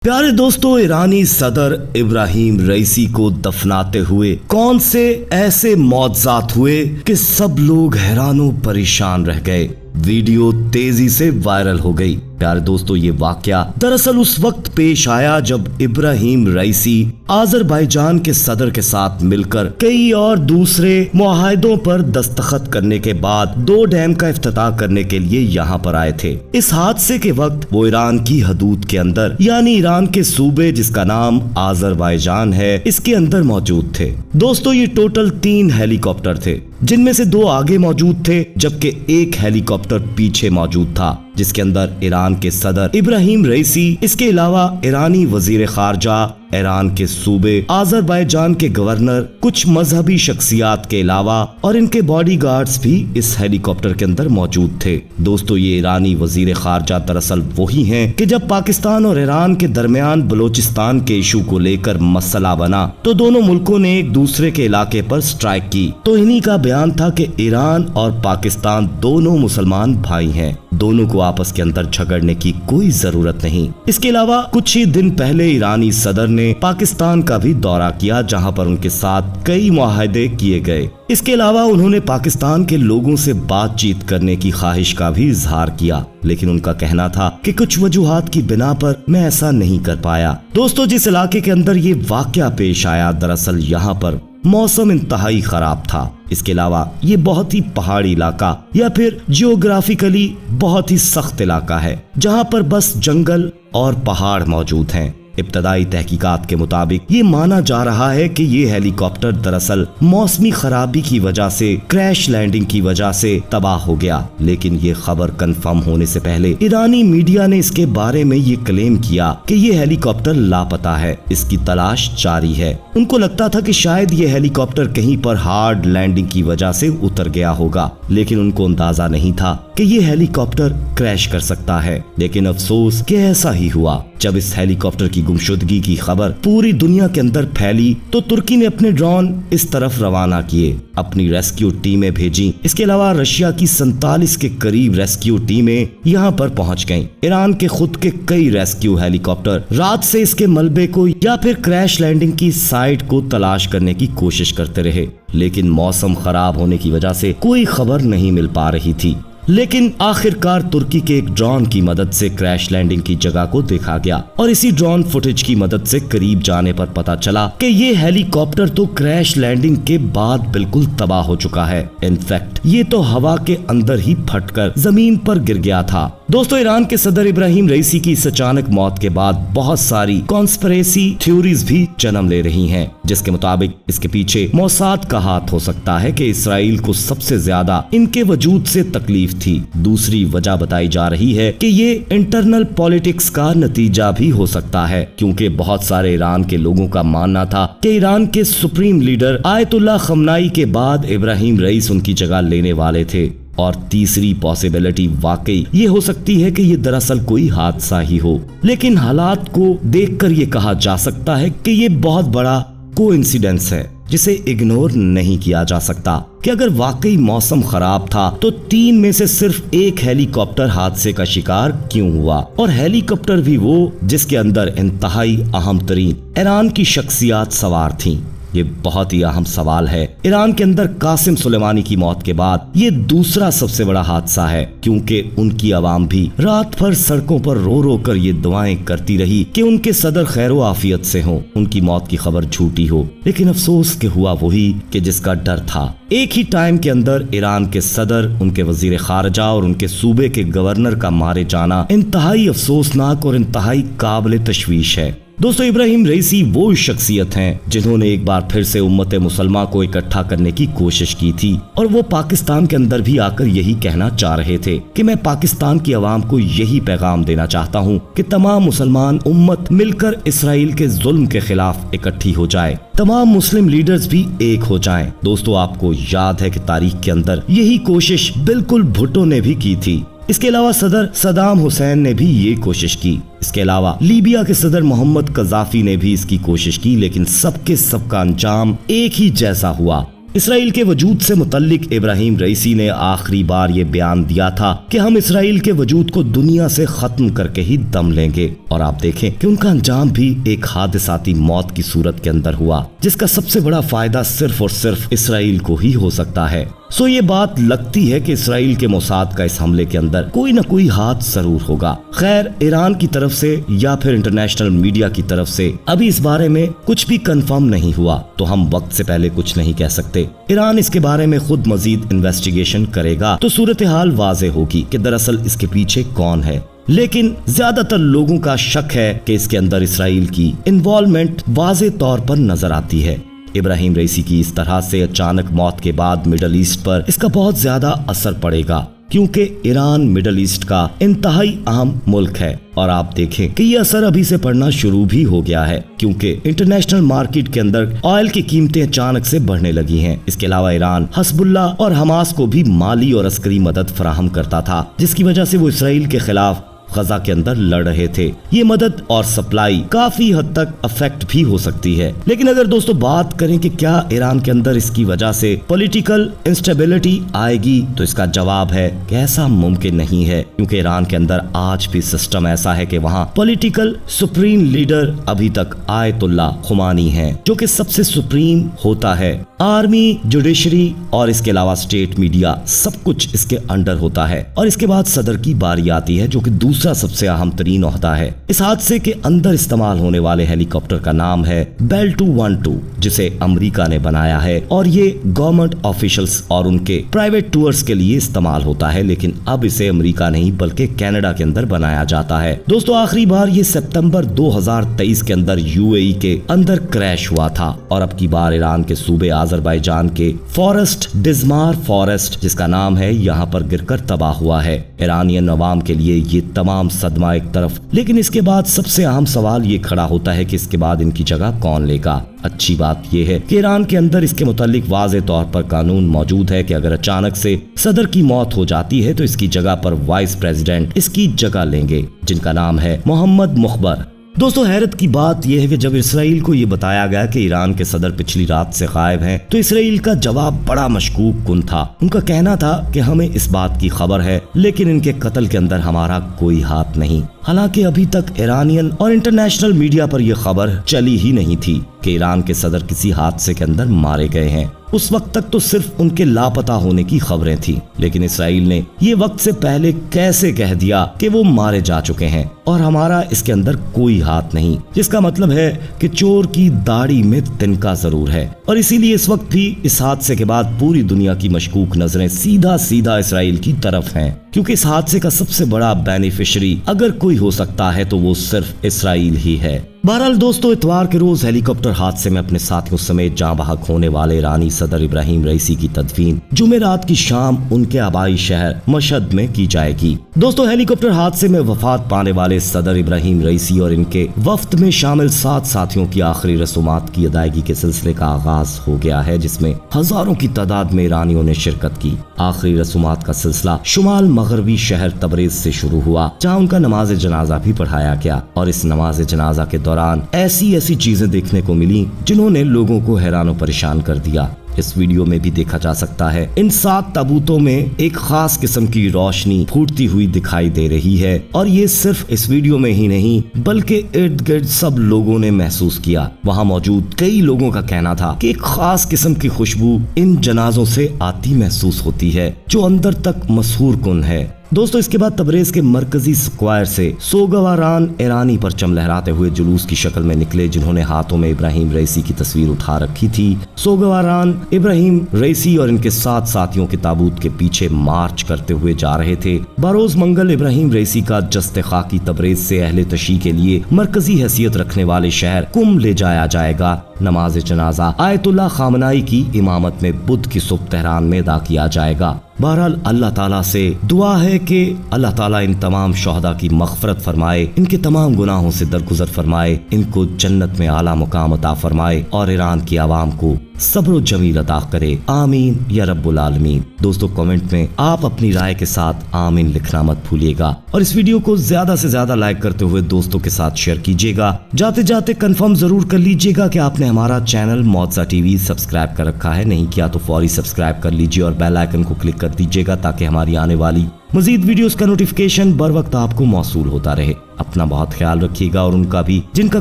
प्यारे दोस्तों, ईरानी सदर इब्राहिम रईसी को दफनाते हुए कौन से ऐसे मौजज़ात हुए कि सब लोग हैरानो परेशान रह गए। वीडियो तेजी से वायरल हो गई। प्यारे दोस्तों, ये वाकया दरअसल उस वक्त पेश आया जब इब्राहिम रईसी आज़रबाईजान के सदर के साथ मिलकर कई और दूसरे मुआहदों पर दस्तखत करने के बाद 2 डैम का इफ्तिताह करने के लिए यहाँ पर आए थे। इस हादसे के वक्त वो ईरान की हदूद के अंदर यानी ईरान के सूबे जिसका नाम आज़रबाईजान है इसके अंदर मौजूद थे। दोस्तों, ये टोटल 3 हेलीकॉप्टर थे, जिनमें से 2 आगे मौजूद थे जबकि एक हेलीकॉप्टर पीछे मौजूद था जिसके अंदर ईरान के सदर इब्राहिम रईसी, इसके अलावा ईरानी वजीर खारजा, ईरान के सूबे आज़रबाईजान के गवर्नर, कुछ मजहबी शख्सियात के अलावा और इनके बॉडीगार्ड्स भी इस हेलीकॉप्टर के अंदर मौजूद थे। दोस्तों, ये ईरानी वजीर खारजा दरअसल वही हैं कि जब पाकिस्तान और ईरान के दरमियान बलोचिस्तान के इशू को लेकर मसला बना तो दोनों मुल्कों ने एक दूसरे के इलाके पर स्ट्राइक की। तो इन्हीं का बयान था कि ईरान और पाकिस्तान दोनों मुसलमान भाई हैं, दोनों को आपस के अंदर झगड़ने की कोई जरूरत नहीं। इसके अलावा कुछ ही दिन पहले ईरानी सदर ने पाकिस्तान का भी दौरा किया जहां पर उनके साथ कई मुआहदे किए गए। इसके अलावा उन्होंने पाकिस्तान के लोगों से बातचीत करने की ख्वाहिश का भी इजहार किया, लेकिन उनका कहना था कि कुछ वजूहात की बिना पर मैं ऐसा नहीं कर पाया। दोस्तों, जिस इलाके के अंदर ये वाकया पेश आया दरअसल यहाँ पर मौसम इंतहाई खराब था। इसके अलावा ये बहुत ही पहाड़ी इलाका या फिर जियोग्राफिकली बहुत ही सख्त इलाका है जहाँ पर बस जंगल और पहाड़ मौजूद हैं। इब्तदाई तहकीकात के मुताबिक ये माना जा रहा है कि ये हेलीकॉप्टर दरअसल मौसमी खराबी की वजह से क्रैश लैंडिंग की वजह से तबाह हो गया, लेकिन ये खबर कंफर्म होने से पहले ईरानी मीडिया ने इसके बारे में ये क्लेम किया कि ये हेलीकॉप्टर लापता है, इसकी तलाश जारी है। उनको लगता था कि शायद ये हेलीकॉप्टर कहीं पर हार्ड लैंडिंग की वजह से उतर गया होगा, लेकिन उनको अंदाजा नहीं था कि ये हेलीकॉप्टर क्रैश कर सकता है। लेकिन अफसोस कि ऐसा ही हुआ। जब इस हेलीकॉप्टर की गुमशुदगी की खबर पूरी दुनिया के अंदर फैली तो तुर्की ने अपने ड्रोन इस तरफ रवाना किए, अपनी रेस्क्यू टीमें भेजी। इसके अलावा रशिया की 47 के करीब रेस्क्यू टीमें यहाँ पर पहुँच गयी। ईरान के खुद के कई रेस्क्यू हेलीकॉप्टर रात से इसके मलबे को या फिर क्रैश लैंडिंग की साइट को तलाश करने की कोशिश करते रहे, लेकिन मौसम खराब होने की वजह से कोई खबर नहीं मिल पा रही थी। लेकिन आखिरकार तुर्की के एक ड्रोन की मदद से क्रैश लैंडिंग की जगह को देखा गया और इसी ड्रोन फुटेज की मदद से करीब जाने पर पता चला कि ये हेलीकॉप्टर तो क्रैश लैंडिंग के बाद बिल्कुल तबाह हो चुका है। इनफैक्ट ये तो हवा के अंदर ही फटकर जमीन पर गिर गया था। दोस्तों, ईरान के सदर इब्राहिम रईसी की इस अचानक मौत के बाद बहुत सारी कॉन्स्पिरेसी थ्योरीज भी जन्म ले रही हैं, जिसके मुताबिक इसके पीछे मोसाद का हाथ हो सकता है कि इसराइल को सबसे ज्यादा इनके वजूद से तकलीफ थी। दूसरी वजह बताई जा रही है कि ये इंटरनल पॉलिटिक्स का नतीजा भी हो सकता है, क्योंकि बहुत सारे ईरान के लोगों का मानना था कि ईरान के सुप्रीम लीडर आयतुल्लाह खमनाई के बाद इब्राहिम रईस उनकी जगह लेने वाले थे। और तीसरी पॉसिबिलिटी वाकई ये हो सकती है कि ये दरअसल कोई हादसा ही हो, लेकिन हालात को देखकर ये कहा जा सकता है कि ये बहुत बड़ा कोइंसिडेंस है जिसे इग्नोर नहीं किया जा सकता कि अगर वाकई मौसम खराब था तो 3 में से सिर्फ एक हेलीकॉप्टर हादसे का शिकार क्यों हुआ, और हेलीकॉप्टर भी वो जिसके अंदर इंतहाई अहम तरीन ईरान की शख्सियात सवार थीं। ये बहुत ही अहम सवाल है। ईरान के अंदर कासिम सुलेमानी की मौत के बाद ये दूसरा सबसे बड़ा हादसा है, क्योंकि उनकी आवाम भी रात भर सड़कों पर रो रो कर ये दुआएं करती रही कि उनके सदर खैरो आफियत से हो, उनकी मौत की खबर झूठी हो। लेकिन अफसोस के हुआ वही कि जिसका डर था। एक ही टाइम के अंदर ईरान के सदर, उनके वजीर खारजा और उनके सूबे के गवर्नर का मारे जाना इंतहाई अफसोसनाक और इंतहाई काबिल तशवीश है। दोस्तों, इब्राहिम रईसी वो शख्सियत हैं जिन्होंने एक बार फिर से उम्मत मुसलमान को इकट्ठा करने की कोशिश की थी, और वो पाकिस्तान के अंदर भी आकर यही कहना चाह रहे थे कि मैं पाकिस्तान की आवाम को यही पैगाम देना चाहता हूँ कि तमाम मुसलमान उम्मत मिलकर इसराइल के जुल्म के खिलाफ इकट्ठी हो जाए, तमाम मुस्लिम लीडर्स भी एक हो जाएं। दोस्तों, आपको याद है कि तारीख के अंदर यही कोशिश बिल्कुल भुट्टो ने भी की थी। इसके अलावा सदर सदाम हुसैन ने भी ये कोशिश की। इसके अलावा लीबिया के सदर मोहम्मद कज़ाफी ने भी इसकी कोशिश की, लेकिन सबके सबका अंजाम एक ही जैसा हुआ। इसराइल के वजूद से मुतल्लिक इब्राहिम रईसी ने आखिरी बार ये बयान दिया था कि हम इसराइल के वजूद को दुनिया से खत्म करके ही दम लेंगे, और आप देखें कि उनका अंजाम भी एक हादसाती मौत की सूरत के अंदर हुआ, जिसका सबसे बड़ा फायदा सिर्फ और सिर्फ इसराइल को ही हो सकता है। सो ये बात लगती है कि इसराइल के मोसाद का इस हमले के अंदर कोई न कोई हाथ जरूर होगा। खैर, ईरान की तरफ से या फिर इंटरनेशनल मीडिया की तरफ से अभी इस बारे में कुछ भी कंफर्म नहीं हुआ, तो हम वक्त से पहले कुछ नहीं कह सकते। ईरान इसके बारे में खुद मजीद इन्वेस्टिगेशन करेगा तो सूरत हाल वाज़े होगी कि दरअसल इसके पीछे कौन है। लेकिन ज्यादातर लोगों का शक है कि इसके अंदर इसराइल की इन्वॉल्वमेंट वाज़े तौर पर नजर आती है। इब्राहिम रईसी की इस तरह से अचानक मौत के बाद मिडल ईस्ट पर इसका बहुत ज्यादा असर पड़ेगा, क्योंकि ईरान मिडल ईस्ट का इंतहाई अहम मुल्क है। और आप देखें कि ये असर अभी से पड़ना शुरू भी हो गया है, क्योंकि इंटरनेशनल मार्केट के अंदर ऑयल की कीमतें अचानक से बढ़ने लगी हैं। इसके अलावा ईरान हिज़्बुल्लाह और हमास को भी माली और अस्करी मदद फराहम करता था, जिसकी वजह से वो इसराइल के खिलाफ गजा के अंदर लड़ रहे थे। ये मदद और सप्लाई काफी हद तक अफेक्ट भी हो सकती है। लेकिन अगर दोस्तों बात करें कि क्या ईरान के अंदर इसकी वजह से पॉलिटिकल इंस्टेबिलिटी आएगी, तो इसका जवाब है कि ऐसा मुमकिन नहीं है, क्योंकि ईरान के अंदर आज भी सिस्टम ऐसा है कि वहाँ पॉलिटिकल सुप्रीम लीडर अभी तक आयतुल्ला खुमानी है, जो कि सबसे सुप्रीम होता है। आर्मी, जुडिशरी और इसके अलावा स्टेट मीडिया सब कुछ इसके अंडर होता है। और इसके बाद सदर की बारी आती है, जो कि दूसरा सबसे अहम तरीन ओहदा है। इस हादसे के अंदर इस्तेमाल होने वाले हेलीकॉप्टर का नाम है बेल 212, जिसे अमेरिका ने बनाया है, और ये गवर्नमेंट ऑफिशियल्स और उनके प्राइवेट टूर्स के लिए इस्तेमाल होता है। लेकिन अब इसे अमेरिका नहीं बल्कि कनाडा के अंदर बनाया जाता है। दोस्तों, आखिरी बार ये सितंबर 2023 के अंदर यूएई के अंदर क्रैश हुआ था, और अब की बार ईरान के सूबे अजरबैजान के फॉरेस्ट डिजमार फॉरेस्ट, जिसका नाम है, यहाँ पर गिरकर तबाह हुआ है। ईरानियन अवाम के लिए ये तमाम सदमा एक तरफ, लेकिन इसके बाद सबसे अहम सवाल ये खड़ा होता है कि इसके बाद इनकी जगह कौन लेगा। अच्छी बात यह है कि ईरान के अंदर इसके मुतालिक वाज़े तौर पर कानून मौजूद है कि अगर अचानक से सदर की मौत हो जाती है तो इसकी जगह पर वाइस प्रेसिडेंट इसकी जगह लेंगे, जिनका नाम है मोहम्मद मुखबर। दोस्तों, हैरत की बात यह है कि जब इसराइल को ये बताया गया कि ईरान के सदर पिछली रात से गायब हैं, तो इसराइल का जवाब बड़ा मशकूक कुन था। उनका कहना था कि हमें इस बात की खबर है, लेकिन इनके कत्ल के अंदर हमारा कोई हाथ नहीं। हालांकि अभी तक ईरानियन और इंटरनेशनल मीडिया पर यह खबर चली ही नहीं थी कि ईरान के सदर किसी हादसे के अंदर मारे गए हैं। उस वक्त तक तो सिर्फ उनके लापता होने की खबरें थी, लेकिन इसराइल ने ये वक्त से पहले कैसे कह दिया कि वो मारे जा चुके हैं और हमारा इसके अंदर कोई हाथ नहीं, जिसका मतलब है कि चोर की दाढ़ी में तिनका जरूर है। और इसीलिए इस वक्त भी इस हादसे के बाद पूरी दुनिया की मशकूक नजरें सीधा सीधा इसराइल की तरफ हैं, क्योंकि इस हादसे का सबसे बड़ा बेनिफिशियरी अगर कोई हो सकता है तो वो सिर्फ इसराइल ही है। बहरहाल दोस्तों, इतवार के रोज हेलीकॉप्टर हादसे में अपने साथियों समेत जाँ बहक होने वाले ईरानी सदर इब्राहिम रईसी की तदफीन जुमेरात की शाम उनके आबाई शहर मशहद में की जाएगी। दोस्तों, हेलीकॉप्टर हादसे में वफात पाने वाले सदर इब्राहिम रईसी और इनके वफ्द में शामिल 7 साथियों की आखिरी रसूमात की अदायगी के सिलसिले का आगाज हो गया है, जिसमें हजारों की तादाद में ईरानियों ने शिरकत की। आखिरी रसूमात का सिलसिला शुमाल मगरबी शहर तबरेज से शुरू हुआ, जहाँ उनका नमाज जनाजा भी पढ़ाया गया। और इस नमाज जनाजा के दौरान ऐसी चीजें देखने को मिली जिन्होंने लोगों को हैरान परेशान कर दिया। इस वीडियो में भी देखा जा सकता है, इन 7 ताबूतों में एक खास किस्म की रोशनी फूटती हुई दिखाई दे रही है, और ये सिर्फ इस वीडियो में ही नहीं बल्कि इर्द गिर्द सब लोगों ने महसूस किया। वहाँ मौजूद कई लोगों का कहना था कि एक खास किस्म की खुशबू इन जनाजों से आती महसूस होती है, जो अंदर तक मशहूर कुन है। दोस्तों, इसके बाद तबरेज के मरकजी स्क्वायर से सोगवारान ईरानी परचम लहराते हुए जुलूस की शक्ल में निकले, जिन्होंने हाथों में इब्राहिम रईसी की तस्वीर उठा रखी थी। सोगवारान इब्राहिम रईसी और इनके 7 साथियों के ताबूत के पीछे मार्च करते हुए जा रहे थे। बरोज मंगल इब्राहिम रईसी का जस्ते खाकी तबरेज से अहले तशी के लिए मरकजी हैसियत रखने वाले शहर कुम ले जाया जाएगा। नमाज जनाजा आयतुल्ला खामनाई की इमामत में बुध की सुबह तेहरान में अदा किया जाएगा। बहरहाल अल्लाह ताला से दुआ है कि अल्लाह ताला इन तमाम शोहदा की मग़फ़िरत फरमाए, इनके तमाम गुनाहों से दरगुजर फरमाए, इनको जन्नत में आला मुकाम अता फरमाए और ईरान की आवाम को सब्र जमील अता करे, आमीन या रब्बुल आलमीन। दोस्तों कमेंट में आप अपनी राय के साथ आमीन लिखना मत भूलिएगा और इस वीडियो को ज्यादा से ज्यादा लाइक करते हुए दोस्तों के साथ शेयर कीजिएगा। जाते जाते कंफर्म जरूर कर लीजिएगा कि आपने हमारा चैनल मौजा टीवी सब्सक्राइब कर रखा है, नहीं किया तो फौरी सब्सक्राइब कर लीजिए और बेल आइकन को क्लिक कर दीजिएगा ताकि हमारी आने वाली मजीद वीडियोस का नोटिफिकेशन बर वक्त आपको मौसूल होता रहे। अपना बहुत ख्याल रखिएगा और उनका भी जिनका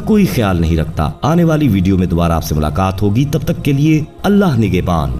कोई ख्याल नहीं रखता। आने वाली वीडियो में दोबारा आपसे मुलाकात होगी, तब तक के लिए अल्लाह निगहबान।